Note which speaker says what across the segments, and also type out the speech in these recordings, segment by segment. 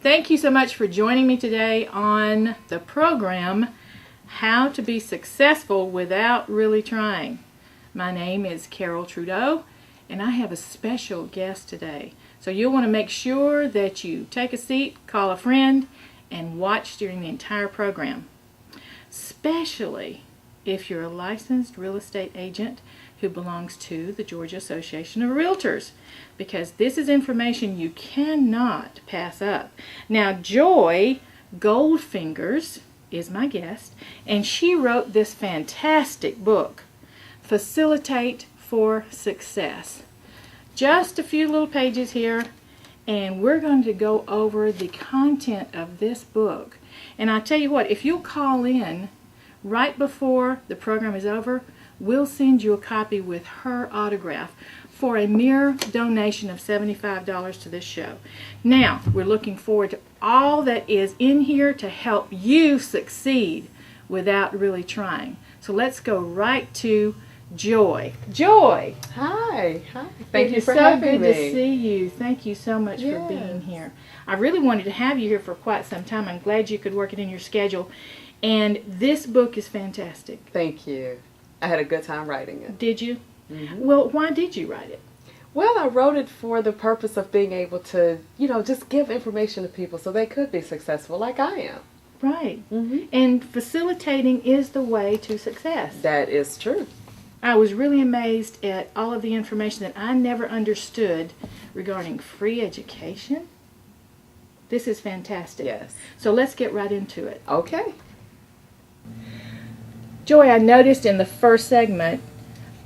Speaker 1: Thank you so much for joining me today on the program, How to Be Successful Without Really Trying. My name is Carol Trudeau, and I have a special guest today. So you'll want to make sure that you take a seat, call a friend, and watch during the entire program. Especially if you're a licensed real estate agent who belongs to the Georgia Association of Realtors, because this is information you cannot pass up. Now, Joy Goldfingers is my guest, and she wrote this fantastic book, Facilitate for Success. Just a few little pages here, and we're going to go over the content of this book. And I tell you what, if you'll call in right before the program is over, we'll send you a copy with her autograph for a mere donation of $75 to this show. Now, we're looking forward to all that is in here to help you succeed without really trying. So let's go right to Joy. Joy!
Speaker 2: Hi. Thank you for
Speaker 1: It's so
Speaker 2: having me.
Speaker 1: good to see you. Thank you so much for being here. I really wanted to have you here for quite some time. I'm glad you could work it in your schedule. And this book is fantastic.
Speaker 2: Thank you. I had a good time writing it.
Speaker 1: Did you?
Speaker 2: Mm-hmm.
Speaker 1: Well, why did you write it?
Speaker 2: Well, I wrote it for the purpose of being able to, just give information to people so they could be successful like I am.
Speaker 1: Right.
Speaker 2: Mm-hmm.
Speaker 1: And facilitating is the way to success.
Speaker 2: That is true.
Speaker 1: I was really amazed at all of the information that I never understood regarding free education. This is fantastic.
Speaker 2: Yes.
Speaker 1: So let's get right into it.
Speaker 2: Okay.
Speaker 1: Joy, I noticed in the first segment,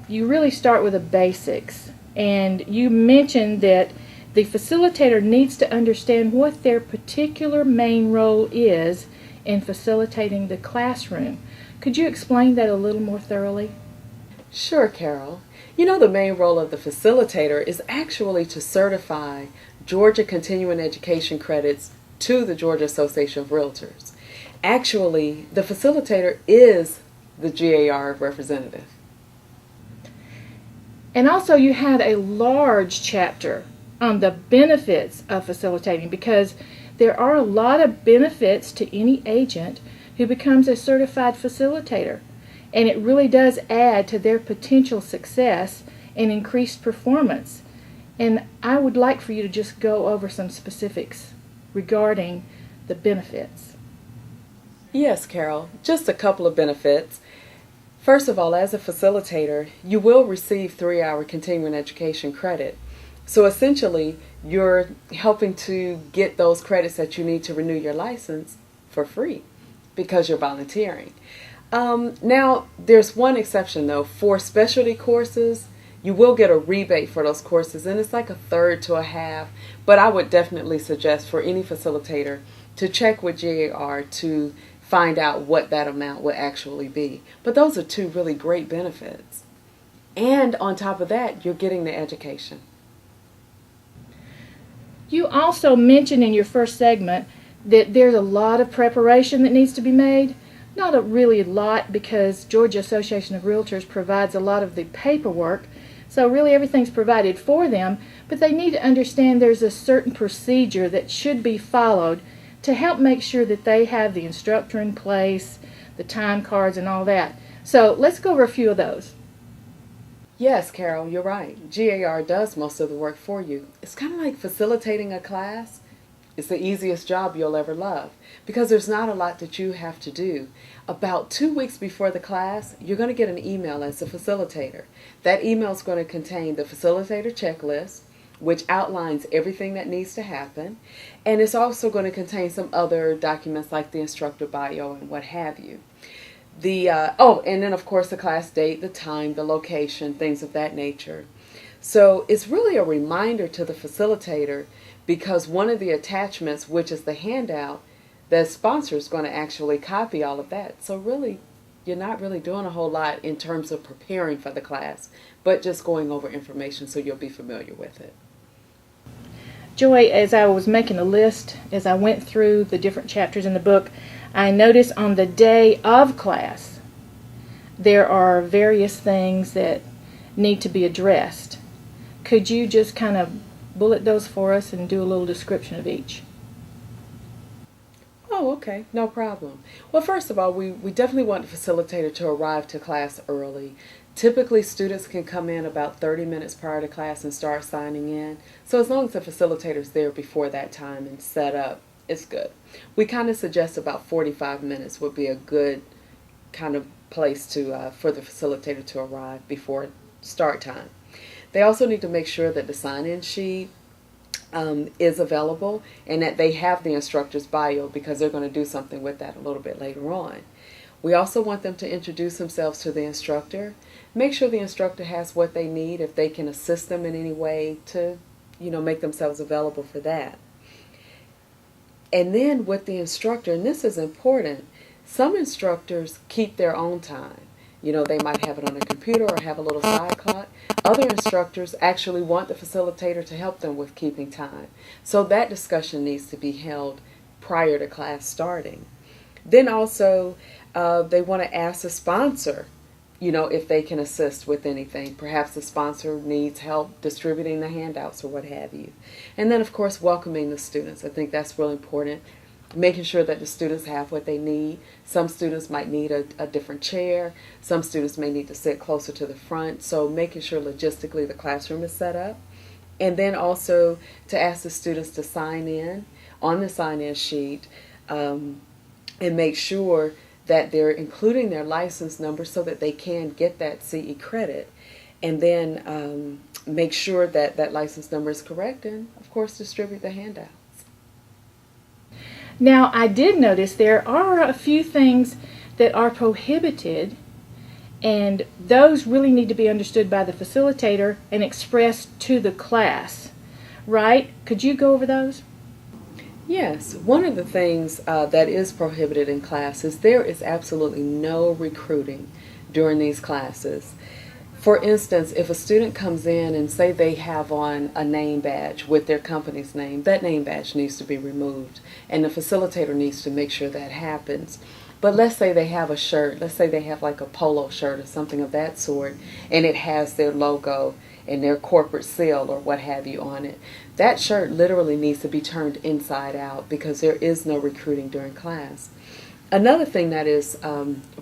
Speaker 1: you really start with the basics. And you mentioned that the facilitator needs to understand what their particular main role is in facilitating the classroom. Could you explain that a little more thoroughly?
Speaker 2: Sure, Carol. The main role of the facilitator is actually to certify Georgia continuing education credits to the Georgia Association of Realtors. Actually, the facilitator is the GAR representative.
Speaker 1: And also you had a large chapter on the benefits of facilitating, because there are a lot of benefits to any agent who becomes a certified facilitator. And it really does add to their potential success and increased performance. And I would like for you to just go over some specifics regarding the benefits.
Speaker 2: Yes, Carol. Just a couple of benefits. First of all, as a facilitator, you will receive 3-hour continuing education credit. So essentially, you're helping to get those credits that you need to renew your license for free because you're volunteering. Now, there's one exception though. For specialty courses, you will get a rebate for those courses, and it's like a third to a half. But I would definitely suggest for any facilitator to check with GAR to find out what that amount would actually be. But those are two really great benefits. And on top of that, you're getting the education.
Speaker 1: You also mentioned in your first segment that there's a lot of preparation that needs to be made. Not really a lot, because Georgia Association of Realtors provides a lot of the paperwork, so really everything's provided for them, but they need to understand there's a certain procedure that should be followed to help make sure that they have the instructor in place, the time cards and all that. So let's go over a few of those.
Speaker 2: Yes, Carol, you're right. GAR does most of the work for you. It's kind of like facilitating a class. It's the easiest job you'll ever love because there's not a lot that you have to do. About 2 weeks before the class, you're going to get an email as a facilitator. That email is going to contain the facilitator checklist, which outlines everything that needs to happen, and it's also going to contain some other documents like the instructor bio and what have you. And then of course the class date, the time, the location, things of that nature. So it's really a reminder to the facilitator, because one of the attachments, which is the handout, the sponsor is going to actually copy all of that. So really, you're not really doing a whole lot in terms of preparing for the class, but just going over information so you'll be familiar with it.
Speaker 1: Joy, as I was making a list, as I went through the different chapters in the book, I noticed on the day of class, there are various things that need to be addressed. Could you just kind of bullet those for us and do a little description of each?
Speaker 2: Oh, okay, no problem. Well, first of all, we definitely want the facilitator to arrive to class early. Typically, students can come in about 30 minutes prior to class and start signing in. So as long as the facilitator's there before that time and set up, it's good. We kind of suggest about 45 minutes would be a good kind of place to for the facilitator to arrive before start time. They also need to make sure that the sign-in sheet is available and that they have the instructor's bio, because they're going to do something with that a little bit later on. We also want them to introduce themselves to the instructor. Make sure the instructor has what they need, if they can assist them in any way to, make themselves available for that. And then with the instructor, and this is important, some instructors keep their own time. They might have it on a computer or have a little side clock. Other instructors actually want the facilitator to help them with keeping time. So that discussion needs to be held prior to class starting. Then also, they want to ask the sponsor, if they can assist with anything. Perhaps the sponsor needs help distributing the handouts or what have you. And then, of course, welcoming the students. I think that's really important. Making sure that the students have what they need. Some students might need a different chair. Some students may need to sit closer to the front. So making sure logistically the classroom is set up. And then also to ask the students to sign in on the sign-in sheet and make sure that they're including their license number so that they can get that CE credit. And then make sure that that license number is correct and, of course, distribute the handout.
Speaker 1: Now, I did notice there are a few things that are prohibited, and those really need to be understood by the facilitator and expressed to the class, right? Could you go over those?
Speaker 2: Yes. One of the things that is prohibited in class is there is absolutely no recruiting during these classes. For instance, if a student comes in and say they have on a name badge with their company's name, that name badge needs to be removed, and the facilitator needs to make sure that happens. But let's say they have a shirt, let's say they have like a polo shirt or something of that sort, and it has their logo and their corporate seal or what have you on it. That shirt literally needs to be turned inside out because there is no recruiting during class. Another thing that is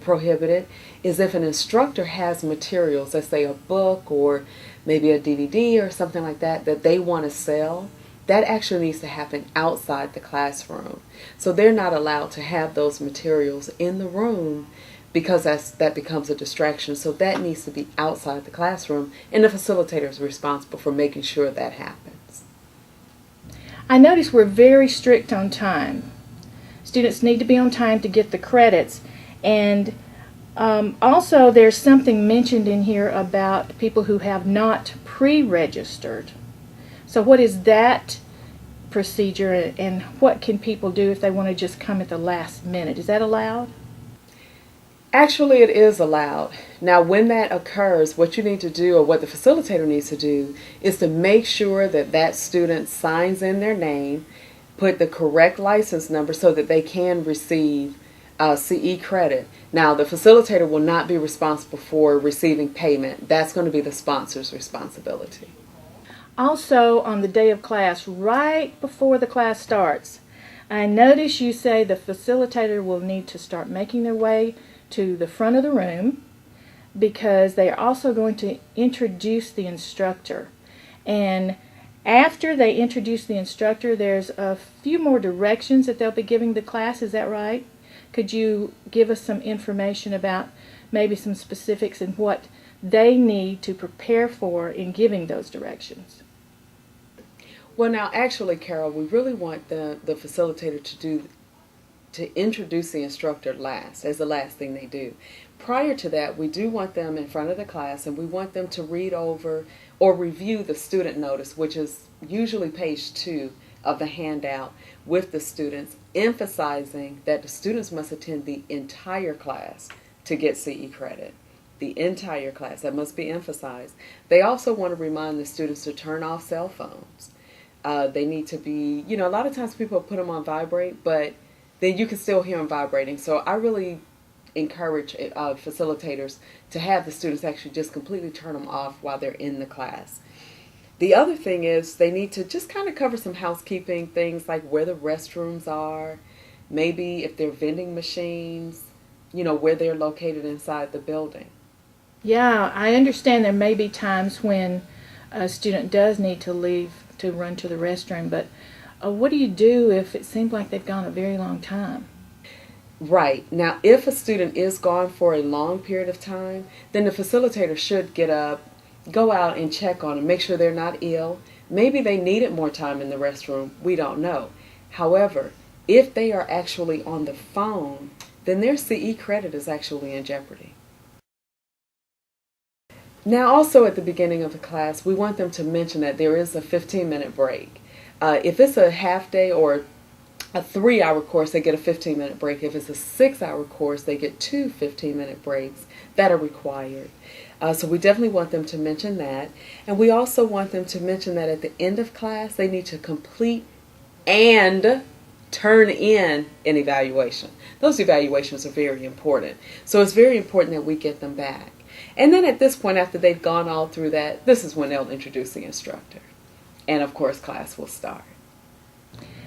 Speaker 2: prohibited is if an instructor has materials, let's say a book or maybe a DVD or something like that, that they want to sell, that actually needs to happen outside the classroom. So they're not allowed to have those materials in the room because that becomes a distraction. So that needs to be outside the classroom, and the facilitator is responsible for making sure that happens.
Speaker 1: I notice we're very strict on time. Students need to be on time to get the credits, and also there's something mentioned in here about people who have not pre-registered. So what is that procedure, and what can people do if they want to just come at the last minute? Is that allowed?
Speaker 2: Actually, it is allowed. Now, when that occurs, what you need to do, or what the facilitator needs to do, is to make sure that that student signs in their name, put the correct license number so that they can receive CE credit. Now, the facilitator will not be responsible for receiving payment. That's going to be the sponsor's responsibility.
Speaker 1: Also, on the day of class, right before the class starts, I notice you say the facilitator will need to start making their way to the front of the room because they are also going to introduce the instructor. And after they introduce the instructor, there's a few more directions that they'll be giving the class. Is that right? Could you give us some information about maybe some specifics and what they need to prepare for in giving those directions?
Speaker 2: Well, now, actually, Carol, we really want the facilitator to introduce the instructor last, as the last thing they do. Prior to that, we do want them in front of the class, and we want them to read over or review the student notice, which is usually page 2 of the handout, with the students, emphasizing that the students must attend the entire class to get CE credit. The entire class, that must be emphasized. They also want to remind the students to turn off cell phones. They need to be, a lot of times people put them on vibrate, but then you can still hear them vibrating. So I really encourage facilitators to have the students actually just completely turn them off while they're in the class. The other thing is they need to just kind of cover some housekeeping things like where the restrooms are, maybe if they're vending machines, where they're located inside the building.
Speaker 1: Yeah, I understand there may be times when a student does need to leave to run to the restroom, but what do you do if it seems like they've gone a very long time?
Speaker 2: Right. Now, if a student is gone for a long period of time, then the facilitator should get up, go out and check on them, make sure they're not ill. Maybe they needed more time in the restroom. We don't know. However, if they are actually on the phone, then their CE credit is actually in jeopardy. Now, also at the beginning of the class, we want them to mention that there is a 15-minute break. If it's a half day or a 3-hour course, they get a 15-minute break. If it's a 6-hour course, they get 2 15-minute breaks that are required. So we definitely want them to mention that. And we also want them to mention that at the end of class, they need to complete and turn in an evaluation. Those evaluations are very important. So it's very important that we get them back. And then at this point, after they've gone all through that, this is when they'll introduce the instructor. And of course, class will start.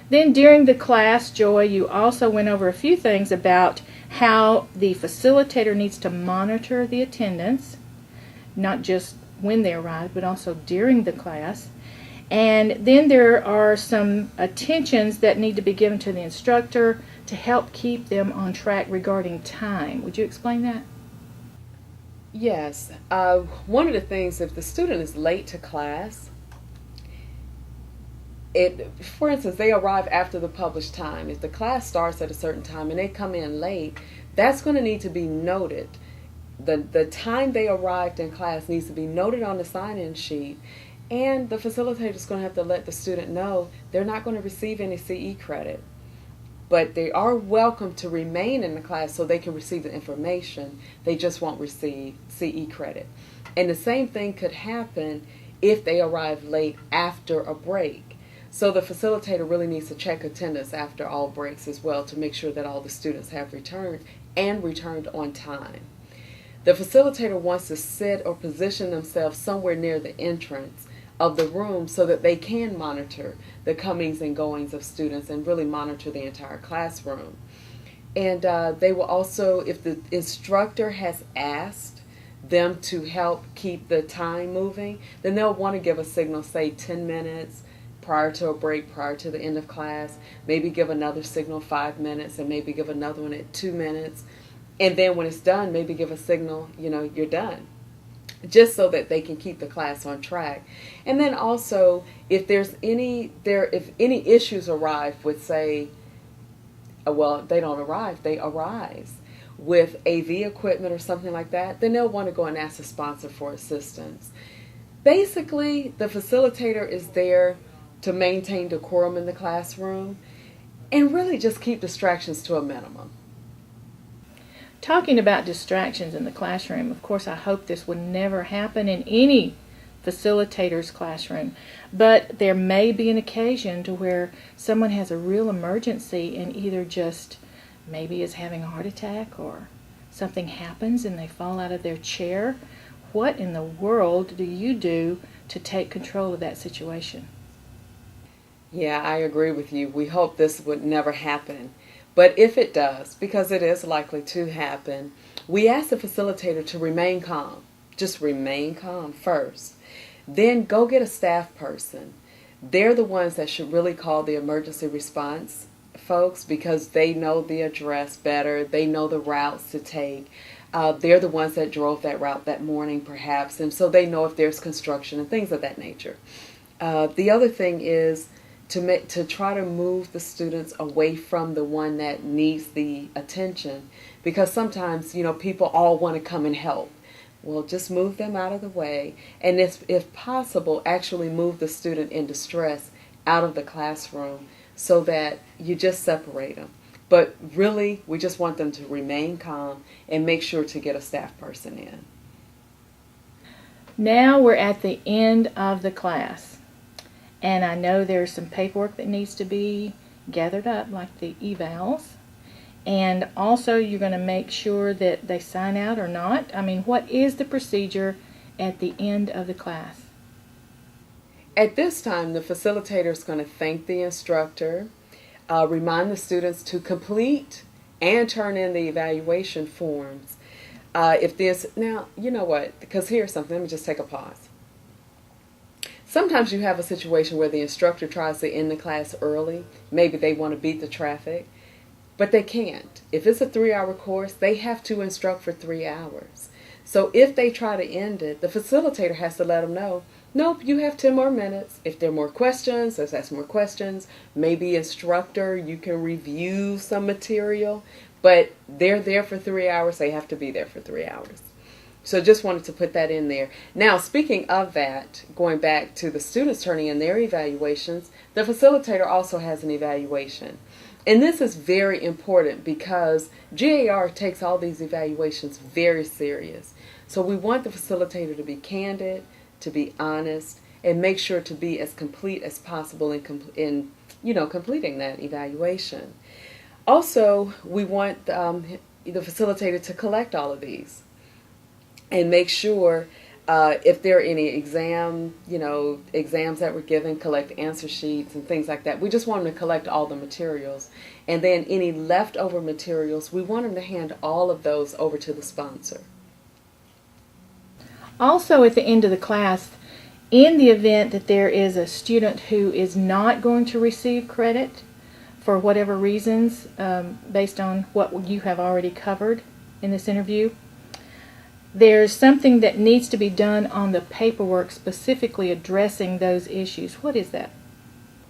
Speaker 1: Then during the class, Joy, you also went over a few things about how the facilitator needs to monitor the attendance, not just when they arrive, but also during the class. And then there are some attentions that need to be given to the instructor to help keep them on track regarding time. Would you explain that?
Speaker 2: Yes. One of the things, if the student is late to class, for instance, they arrive after the published time. If the class starts at a certain time and they come in late, that's going to need to be noted. The time they arrived in class needs to be noted on the sign-in sheet, and the facilitator is going to have to let the student know they're not going to receive any CE credit. But they are welcome to remain in the class so they can receive the information. They just won't receive CE credit. And the same thing could happen if they arrive late after a break. So the facilitator really needs to check attendance after all breaks as well to make sure that all the students have returned and returned on time. The facilitator wants to sit or position themselves somewhere near the entrance of the room so that they can monitor the comings and goings of students and really monitor the entire classroom. And they will also, if the instructor has asked them to help keep the time moving, then they'll want to give a signal, say 10 minutes prior to a break, prior to the end of class, maybe give another signal 5 minutes, and maybe give another one at 2 minutes. And then when it's done, maybe give a signal, you're done, just so that they can keep the class on track. And then also, if any issues arrive with, say, they don't arrive, they arise with AV equipment or something like that, then they'll want to go and ask the sponsor for assistance. Basically, the facilitator is there to maintain decorum in the classroom and really just keep distractions to a minimum.
Speaker 1: Talking about distractions in the classroom, of course, I hope this would never happen in any facilitator's classroom, but there may be an occasion to where someone has a real emergency and either just maybe is having a heart attack or something happens and they fall out of their chair. What in the world do you do to take control of that situation?
Speaker 2: Yeah, I agree with you. We hope this would never happen. But if it does, because it is likely to happen, we ask the facilitator to remain calm. Just remain calm first. Then go get a staff person. They're the ones that should really call the emergency response folks because they know the address better. They know the routes to take. They're the ones that drove that route that morning perhaps, and so they know if there's construction and things of that nature. The other thing is to try to move the students away from the one that needs the attention, because sometimes people all want to come and help. Well, just move them out of the way, and if possible, actually move the student in distress out of the classroom so that you just separate them. But really, we just want them to remain calm and make sure to get a staff person in.
Speaker 1: Now we're at the end of the class. And I know there's some paperwork that needs to be gathered up, like the evals. And also you're going to make sure that they sign out or not. I mean, what is the procedure at the end of the class?
Speaker 2: At this time, the facilitator is going to thank the instructor. remind the students to complete and turn in the evaluation forms. If this, now, you know what, because here's something, let me just take a pause. Sometimes you have a situation where the instructor tries to end the class early. Maybe they want to beat the traffic, but they can't. If it's a 3-hour course, they have to instruct for 3 hours. So if they try to end it, the facilitator has to let them know, nope, you have 10 more minutes. If there are more questions, let's ask more questions. Maybe instructor, you can review some material, but they're there for 3 hours. They have to be there for 3 hours. So just wanted to put that in there. Now, speaking of that, going back to the students turning in their evaluations, the facilitator also has an evaluation. And this is very important because GAR takes all these evaluations very serious. So we want the facilitator to be candid, to be honest, and make sure to be as complete as possible in completing that evaluation. Also, we want the facilitator to collect all of these and make sure if there are any exams that were given, collect answer sheets and things like that. We just want them to collect all the materials. And then any leftover materials, we want them to hand all of those over to the sponsor.
Speaker 1: Also, at the end of the class, in the event that there is a student who is not going to receive credit for whatever reasons, based on what you have already covered in this interview, there's something that needs to be done on the paperwork specifically addressing those issues. What is that?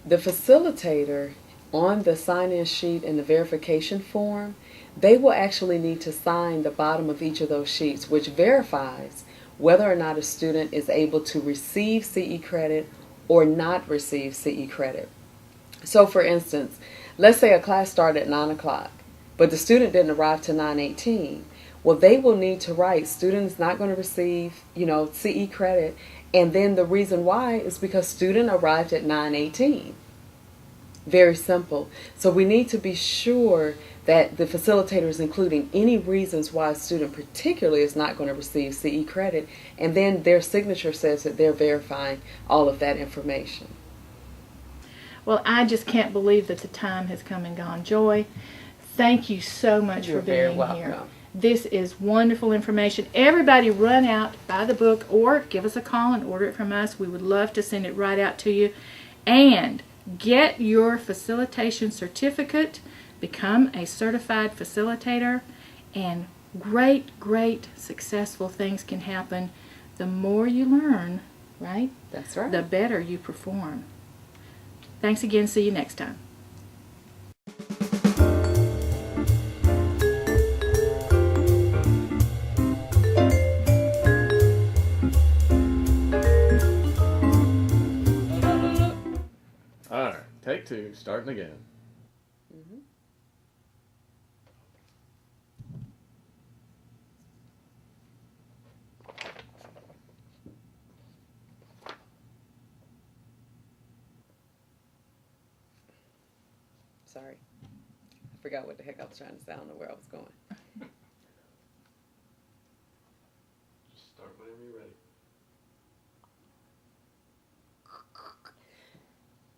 Speaker 2: The facilitator, on the sign-in sheet and the verification form, they will actually need to sign the bottom of each of those sheets, which verifies whether or not a student is able to receive CE credit or not receive CE credit. So for instance, let's say a class started at 9 o'clock, but the student didn't arrive till 9:18. Well, they will need to write, student is not going to receive, CE credit, and then the reason why is because student arrived at 9:18. Very simple. So we need to be sure that the facilitator is including any reasons why a student particularly is not going to receive CE credit, and then their signature says that they're verifying all of that information.
Speaker 1: Well, I just can't believe that the time has come and gone. Joy, thank you so much
Speaker 2: You're
Speaker 1: for being
Speaker 2: very welcome.
Speaker 1: here. This is wonderful information. Everybody run out, buy the book, or give us a call and order it from us. We would love to send it right out to you. And get your facilitation certificate, become a certified facilitator, and great, successful things can happen. The more you learn, right?
Speaker 2: That's right.
Speaker 1: The better you perform. Thanks again. See you next time.
Speaker 3: All right, take 2, starting again.
Speaker 2: Sorry. I forgot what the heck I was trying to say. I don't know where I was going.
Speaker 3: Just start whenever you're ready.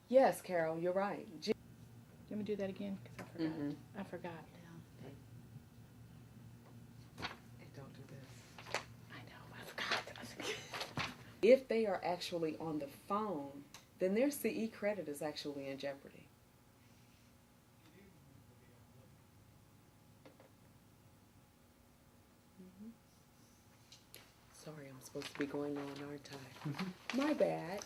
Speaker 2: Yes, Carol, you're right.
Speaker 1: Let me do that again because I forgot. I forgot.
Speaker 2: Hey, don't do this.
Speaker 1: I know. I forgot.
Speaker 2: If they are actually on the phone, then their CE credit is actually in jeopardy. Sorry, I'm supposed to be going on, aren't I? My bad.